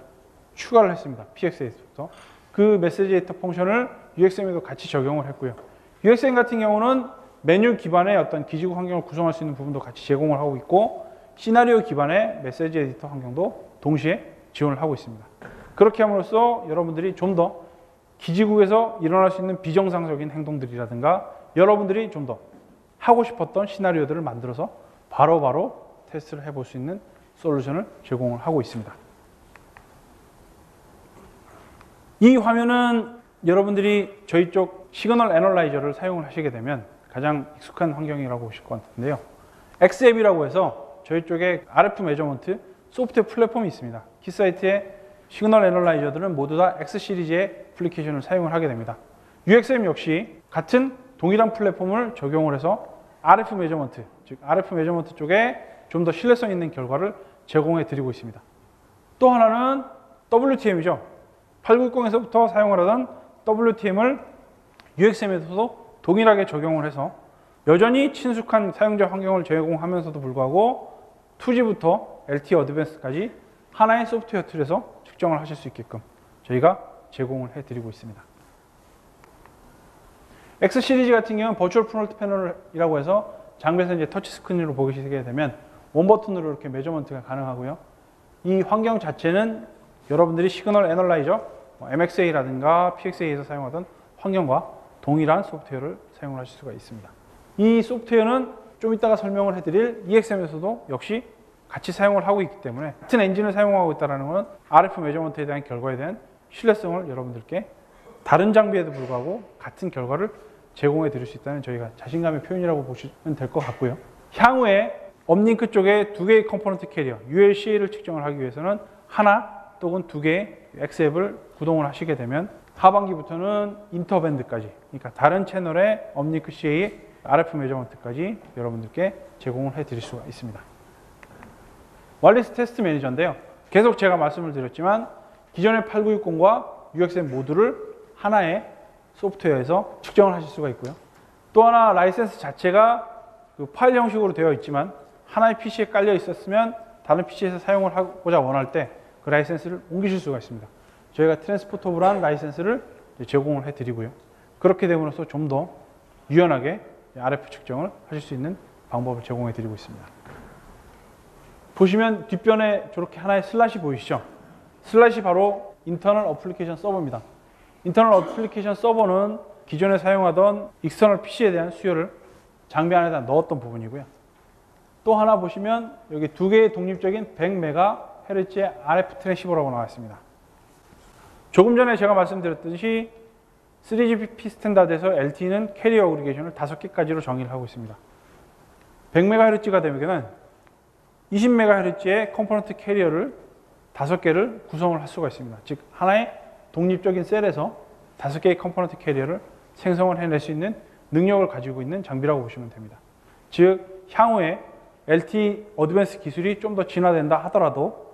추가를 했습니다. PX에서부터. 그 메시지 에디터 펑션을 UXM에도 같이 적용을 했고요. UXM 같은 경우는 메뉴 기반의 어떤 기지국 환경을 구성할 수 있는 부분도 같이 제공을 하고 있고 시나리오 기반의 메시지 에디터 환경도 동시에 지원을 하고 있습니다. 그렇게 함으로써 여러분들이 좀 더 기지국에서 일어날 수 있는 비정상적인 행동들이라든가 여러분들이 좀 더 하고 싶었던 시나리오들을 만들어서 바로바로 테스트를 해볼 수 있는 솔루션을 제공을 하고 있습니다. 이 화면은 여러분들이 저희 쪽 시그널 애널라이저를 사용을 하시게 되면 가장 익숙한 환경이라고 보실 것 같은데요. 엑스앱이라고 해서 저희 쪽에 RF 메저먼트 소프트웨어 플랫폼이 있습니다. 키사이트의 시그널 애널라이저들은 모두 다 X 시리즈의 애플리케이션을 사용을 하게 됩니다. UXM 역시 같은 동일한 플랫폼을 적용을 해서 RF 메저먼트, 즉 RF 메저먼트 쪽에 좀 더 신뢰성 있는 결과를 제공해 드리고 있습니다. 또 하나는 WTM이죠. 890에서부터 사용을 하던 WTM을 UXM에서도 동일하게 적용을 해서 여전히 친숙한 사용자 환경을 제공하면서도 불구하고 2G부터 LTE 어드밴스까지 하나의 소프트웨어 툴에서 측정을 하실 수 있게끔 저희가 제공을 해드리고 있습니다. X 시리즈 같은 경우는 버추얼 프론트 패널이라고 해서 장비에서 이제 터치 스크린으로 보시게 되면 원 버튼으로 이렇게 메저먼트가 가능하고요. 이 환경 자체는 여러분들이 시그널 애널라이저 MXA라든가 PXA에서 사용하던 환경과 동일한 소프트웨어를 사용을 하실 수가 있습니다. 이 소프트웨어는 좀 이따가 설명을 해드릴 EXM에서도 역시 같이 사용을 하고 있기 때문에 같은 엔진을 사용하고 있다는 것은 RF 메저먼트에 대한 결과에 대한 신뢰성을 여러분들께 다른 장비에도 불구하고 같은 결과를 제공해 드릴 수 있다는 저희가 자신감의 표현이라고 보시면 될 것 같고요. 향후에 업링크 쪽에 두 개의 컴포넌트 캐리어 ULCA를 측정을 하기 위해서는 하나 또는 두 개의 X앱을 구동을 하시게 되면 하반기부터는 인터밴드까지, 그러니까 다른 채널의 업링크 CA RF 메저먼트까지 여러분들께 제공을 해 드릴 수가 있습니다. 와이어리스 테스트 매니저인데요. 계속 제가 말씀을 드렸지만 기존의 8960과 UXM 모두를 하나의 소프트웨어에서 측정을 하실 수가 있고요. 또 하나 라이센스 자체가 그 파일 형식으로 되어 있지만 하나의 PC에 깔려 있었으면 다른 PC에서 사용을 하고자 원할 때 그 라이센스를 옮기실 수가 있습니다. 저희가 트랜스포터블한 라이센스를 제공을 해드리고요. 그렇게 됨으로써 좀 더 유연하게 RF 측정을 하실 수 있는 방법을 제공해드리고 있습니다. 보시면 뒷변에 저렇게 하나의 슬롯이 보이시죠? 슬롯이 바로 인터널 어플리케이션 서버입니다. 인터널 어플리케이션 서버는 기존에 사용하던 익스터널 PC에 대한 수요를 장비 안에다 넣었던 부분이고요. 또 하나 보시면 여기 두 개의 독립적인 100MHz의 RF 트랜시버라고 나와 있습니다. 조금 전에 제가 말씀드렸듯이 3GPP 스탠다드에서 LTE는 캐리어 어그리게이션을 5개까지로 정의를 하고 있습니다. 100MHz가 되면 20MHz의 컴포넌트 캐리어를 5개를 구성을 할 수가 있습니다. 즉 하나의 독립적인 셀에서 5개의 컴포넌트 캐리어를 생성을 해낼 수 있는 능력을 가지고 있는 장비라고 보시면 됩니다. 즉 향후에 LTE 어드밴스 기술이 좀 더 진화된다 하더라도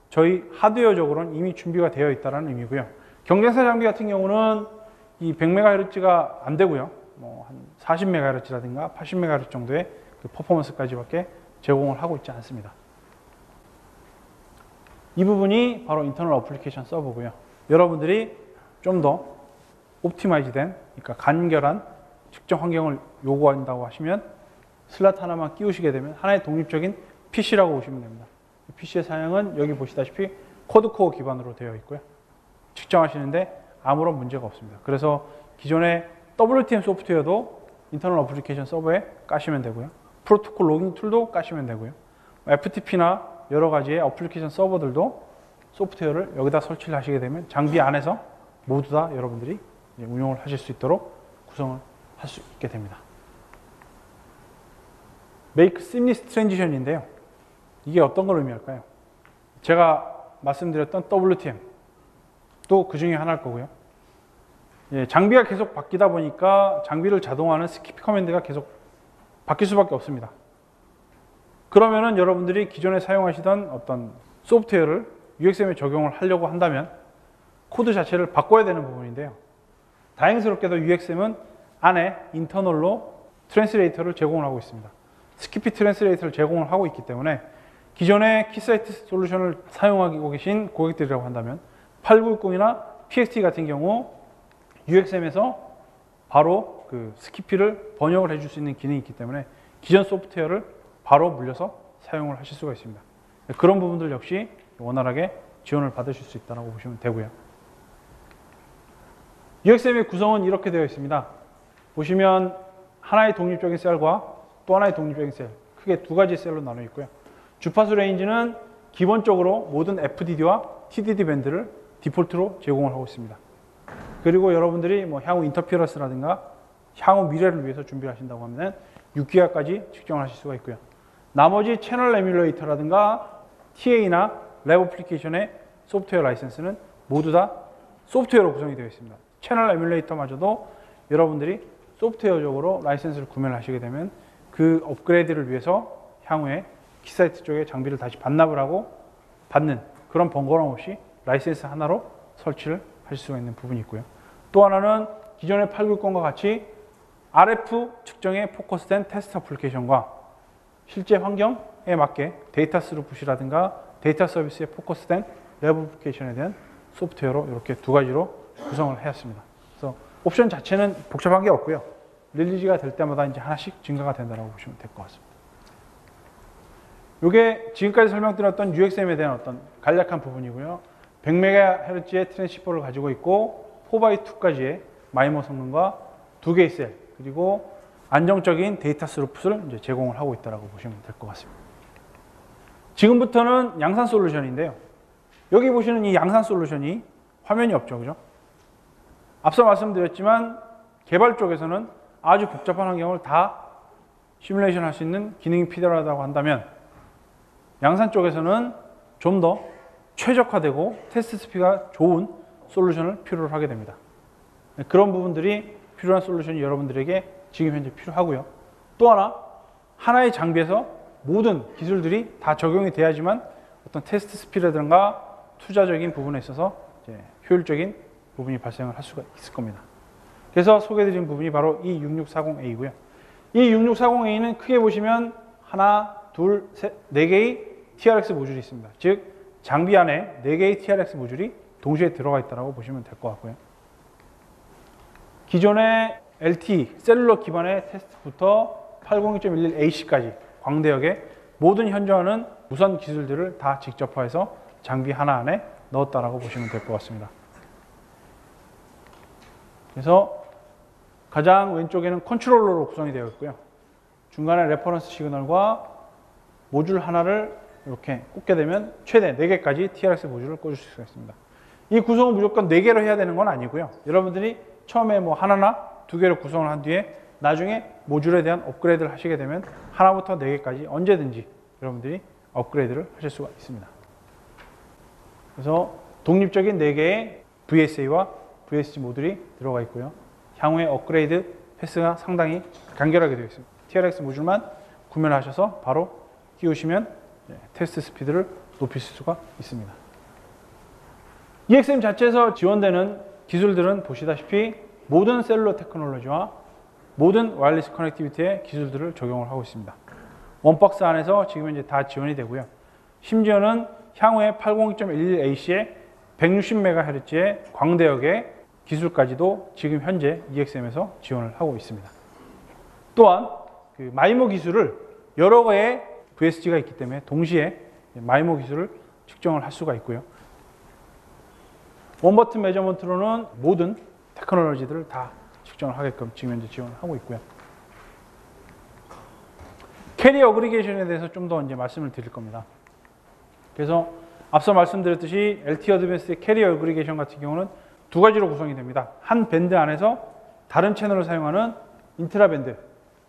저희 하드웨어적으로는 이미 준비가 되어 있다는 의미고요. 경쟁사 장비 같은 경우는 이 100MHz가 안 되고요. 뭐 한 40MHz라든가 80MHz 정도의 그 퍼포먼스까지밖에 제공을 하고 있지 않습니다. 이 부분이 바로 인터널 어플리케이션 서버고요. 여러분들이 좀 더 옵티마이즈된, 그러니까 간결한 측정 환경을 요구한다고 하시면 슬롯 하나만 끼우시게 되면 하나의 독립적인 PC라고 보시면 됩니다. PC의 사양은 여기 보시다시피 쿼드코어 기반으로 되어 있고요. 측정하시는데 아무런 문제가 없습니다. 그래서 기존의 WTM 소프트웨어도 인터널 어플리케이션 서버에 까시면 되고요. 프로토콜 로깅 툴도 까시면 되고요. FTP나 여러 가지의 어플리케이션 서버들도 소프트웨어를 여기다 설치를 하시게 되면 장비 안에서 모두 다 여러분들이 운용을 하실 수 있도록 구성을 할 수 있게 됩니다. Make Seamless Transition인데요. 이게 어떤 걸 의미할까요? 제가 말씀드렸던 WTM 또 그 중에 하나일 거고요. 장비가 계속 바뀌다 보니까 장비를 자동화하는 스키피 커맨드가 계속 바뀔 수밖에 없습니다. 그러면은 여러분들이 기존에 사용하시던 어떤 소프트웨어를 UXM에 적용을 하려고 한다면 코드 자체를 바꿔야 되는 부분인데요. 다행스럽게도 UXM은 안에 인터널로 트랜스레이터를 제공을 하고 있습니다. 스키피 트랜스레이터를 제공을 하고 있기 때문에 기존의 키사이트 솔루션을 사용하고 계신 고객들이라고 한다면 8960이나 PXT 같은 경우 UXM에서 바로 그 스키피를 번역을 해줄 수 있는 기능이 있기 때문에 기존 소프트웨어를 바로 물려서 사용을 하실 수가 있습니다. 그런 부분들 역시 원활하게 지원을 받으실 수 있다고 보시면 되고요. UXM의 구성은 이렇게 되어 있습니다. 보시면 하나의 독립적인 셀과 또 하나의 독립적인 셀, 크게 두 가지 셀로 나눠 있고요. 주파수 레인지는 기본적으로 모든 FDD와 TDD 밴드를 디폴트로 제공을 하고 있습니다. 그리고 여러분들이 뭐 향후 인터피어런스라든가 향후 미래를 위해서 준비를 하신다고 하면 6기가까지 측정을 하실 수가 있고요. 나머지 채널 에뮬레이터라든가 TA나 랩 애플리케이션의 소프트웨어 라이센스는 모두 다 소프트웨어로 구성이 되어 있습니다. 채널 에뮬레이터마저도 여러분들이 소프트웨어적으로 라이센스를 구매를 하시게 되면 그 업그레이드를 위해서 향후에 키사이트 쪽에 장비를 다시 반납을 하고 받는 그런 번거로움 없이 라이센스 하나로 설치를 하실 수가 있는 부분이 있고요. 또 하나는 기존의 890과 같이 RF 측정에 포커스된 테스트 애플리케이션과 실제 환경에 맞게 데이터 스루풋이라든가 데이터 서비스에 포커스된 랩 애플리케이션에 대한 소프트웨어로 이렇게 두 가지로 구성을 하였습니다. 그래서 옵션 자체는 복잡한 게 없고요. 릴리즈가 될 때마다 이제 하나씩 증가가 된다고 보시면 될 것 같습니다. 이게 지금까지 설명드렸던 UXM에 대한 어떤 간략한 부분이고요. 100MHz의 트랜시퍼를 가지고 있고 4x2까지의 마이머 성능과 2개의 셀 그리고 안정적인 데이터 스루풋을 이제 제공을 하고 있다고 보시면 될 것 같습니다. 지금부터는 양산 솔루션인데요. 여기 보시는 이 양산 솔루션이 화면이 없죠, 그죠? 앞서 말씀드렸지만 개발 쪽에서는 아주 복잡한 환경을 다 시뮬레이션 할 수 있는 기능이 필요하다고 한다면 양산 쪽에서는 좀 더 최적화되고 테스트 스피드가 좋은 솔루션을 필요로 하게 됩니다. 그런 부분들이 필요한 솔루션이 여러분들에게 지금 현재 필요하고요. 또 하나의 장비에서 모든 기술들이 다 적용이 돼야지만 어떤 테스트 스피드라든가 투자적인 부분에 있어서 이제 효율적인 부분이 발생을 할 수가 있을 겁니다. 그래서 소개해드린 부분이 바로 이 6640A고요. 이 6640A는 크게 보시면 하나, 둘, 셋, 네 개의 TRX 모듈이 있습니다. 즉 장비 안에 4개의 TRX 모듈이 동시에 들어가 있다고 보시면 될 것 같고요. 기존의 LTE, 셀룰러 기반의 테스트부터 802.11ac까지 광대역의 모든 현저하는 무선 기술들을 다 직접화해서 장비 하나 안에 넣었다고 보시면 될 것 같습니다. 그래서 가장 왼쪽에는 컨트롤러로 구성이 되어 있고요. 중간에 레퍼런스 시그널과 모듈 하나를 이렇게 꽂게 되면 최대 4개까지 TRX 모듈을 꽂을 수가 있습니다. 이 구성을 무조건 4개로 해야 되는 건 아니고요. 여러분들이 처음에 뭐 하나나 2개로 구성을 한 뒤에 나중에 모듈에 대한 업그레이드를 하시게 되면 하나부터 4개까지 언제든지 여러분들이 업그레이드를 하실 수가 있습니다. 그래서 독립적인 4개의 VSA와 VSG 모듈이 들어가 있고요. 향후에 업그레이드 패스가 상당히 간결하게 되어 있습니다. TRX 모듈만 구매를 하셔서 바로 끼우시면 테스트 스피드를 높일 수가 있습니다. EXM 자체에서 지원되는 기술들은 보시다시피 모든 셀룰러 테크놀로지와 모든 와이어리스 커넥티비티의 기술들을 적용을 하고 있습니다. 원박스 안에서 지금 이제 다 지원이 되고요. 심지어는 향후에 802.11ac의 160MHz의 광대역의 기술까지도 지금 현재 EXM에서 지원을 하고 있습니다. 또한 그 마이모 기술을 여러 개의 VSG가 있기 때문에 동시에 마이모 기술을 측정을 할 수가 있고요. 원버튼 메저먼트로는 모든 테크놀로지들을 다 측정을 하게끔 지금 현재 지원을 하고 있고요. 캐리 어그리게이션에 대해서 좀 더 이제 말씀을 드릴 겁니다. 그래서 앞서 말씀드렸듯이 LTE 어드밴스의 캐리 어그리게이션 같은 경우는 두 가지로 구성이 됩니다. 한 밴드 안에서 다른 채널을 사용하는 인트라 밴드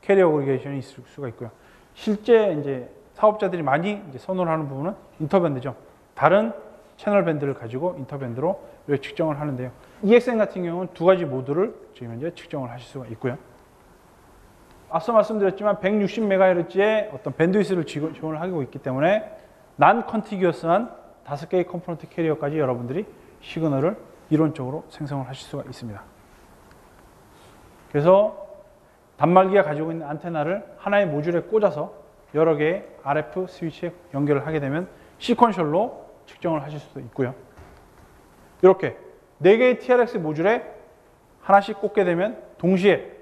캐리 어그리게이션이 있을 수가 있고요. 실제 이제 사업자들이 많이 이제 선호하는 부분은 인터밴드죠. 다른 채널 밴드를 가지고 인터밴드로 이렇게 측정을 하는데요. EXM 같은 경우는 두 가지 모드를 지금 현재 측정을 하실 수가 있고요. 앞서 말씀드렸지만 160MHz의 어떤 밴드위스를 지원을 하고 있기 때문에 난 컨티규어스한 5개의 컴포넌트 캐리어까지 여러분들이 시그널을 이론적으로 생성을 하실 수가 있습니다. 그래서 단말기가 가지고 있는 안테나를 하나의 모듈에 꽂아서 여러 개의 RF 스위치에 연결을 하게 되면 시퀀셜로 측정을 하실 수도 있고요. 이렇게 4개의 TRX 모듈에 하나씩 꽂게 되면 동시에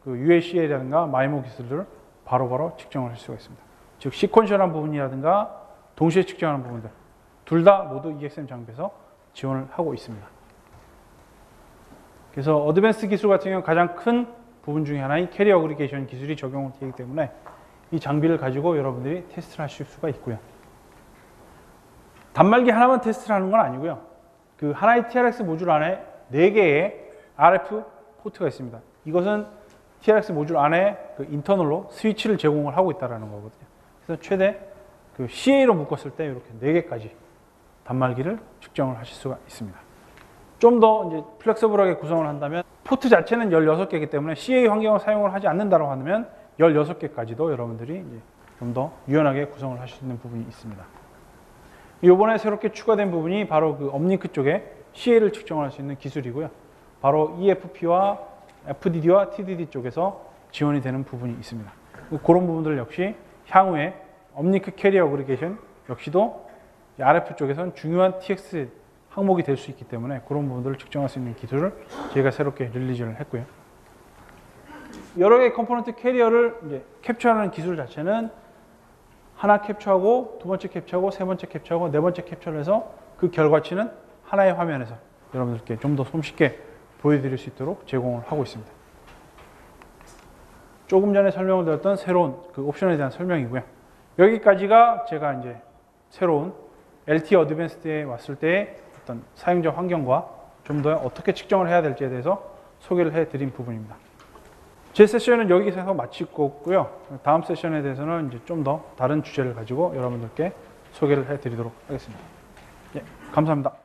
그 UACA라든가 마이모 기술들을 바로바로 측정을 할 수가 있습니다. 즉 시퀀셜한 부분이라든가 동시에 측정하는 부분들 둘 다 모두 EXM 장비에서 지원을 하고 있습니다. 그래서 어드밴스 기술 같은 경우 가장 큰 부분 중에 하나인 캐리 어그리게이션 기술이 적용되기 때문에 이 장비를 가지고 여러분들이 테스트를 하실 수가 있고요. 단말기 하나만 테스트를 하는 건 아니고요. 그 하나의 TRX 모듈 안에 4개의 RF 포트가 있습니다. 이것은 TRX 모듈 안에 그 인터널로 스위치를 제공을 하고 있다는 거거든요. 그래서 최대 그 CA로 묶었을 때 이렇게 4개까지 단말기를 측정을 하실 수가 있습니다. 좀 더 이제 플렉서블하게 구성을 한다면 포트 자체는 16개이기 때문에 CA 환경을 사용을 하지 않는다고 하면 16개까지도 여러분들이 좀 더 유연하게 구성을 하실 수 있는 부분이 있습니다. 이번에 새롭게 추가된 부분이 바로 그 업링크 쪽에 CA를 측정을 할 수 있는 기술이고요. 바로 EFP와 FDD와 TDD 쪽에서 지원이 되는 부분이 있습니다. 그런 부분들 역시 향후에 업링크 캐리어 어그리게이션 역시도 RF 쪽에서는 중요한 TX 항목이 될 수 있기 때문에 그런 부분들을 측정할 수 있는 기술을 저희가 새롭게 릴리즈를 했고요. 여러 개의 컴포넌트 캐리어를 이제 캡처하는 기술 자체는 하나 캡처하고 두 번째 캡처하고 세 번째 캡처하고 네 번째 캡처를 해서 그 결과치는 하나의 화면에서 여러분들께 좀 더 손쉽게 보여드릴 수 있도록 제공을 하고 있습니다. 조금 전에 설명을 드렸던 새로운 그 옵션에 대한 설명이고요. 여기까지가 제가 이제 새로운 LTE 어드밴스드에 왔을 때의 어떤 사용자 환경과 좀 더 어떻게 측정을 해야 될지에 대해서 소개를 해드린 부분입니다. 제 세션은 여기서 마칠 거고요. 다음 세션에 대해서는 이제 좀 더 다른 주제를 가지고 여러분들께 소개를 해드리도록 하겠습니다. 예, 감사합니다.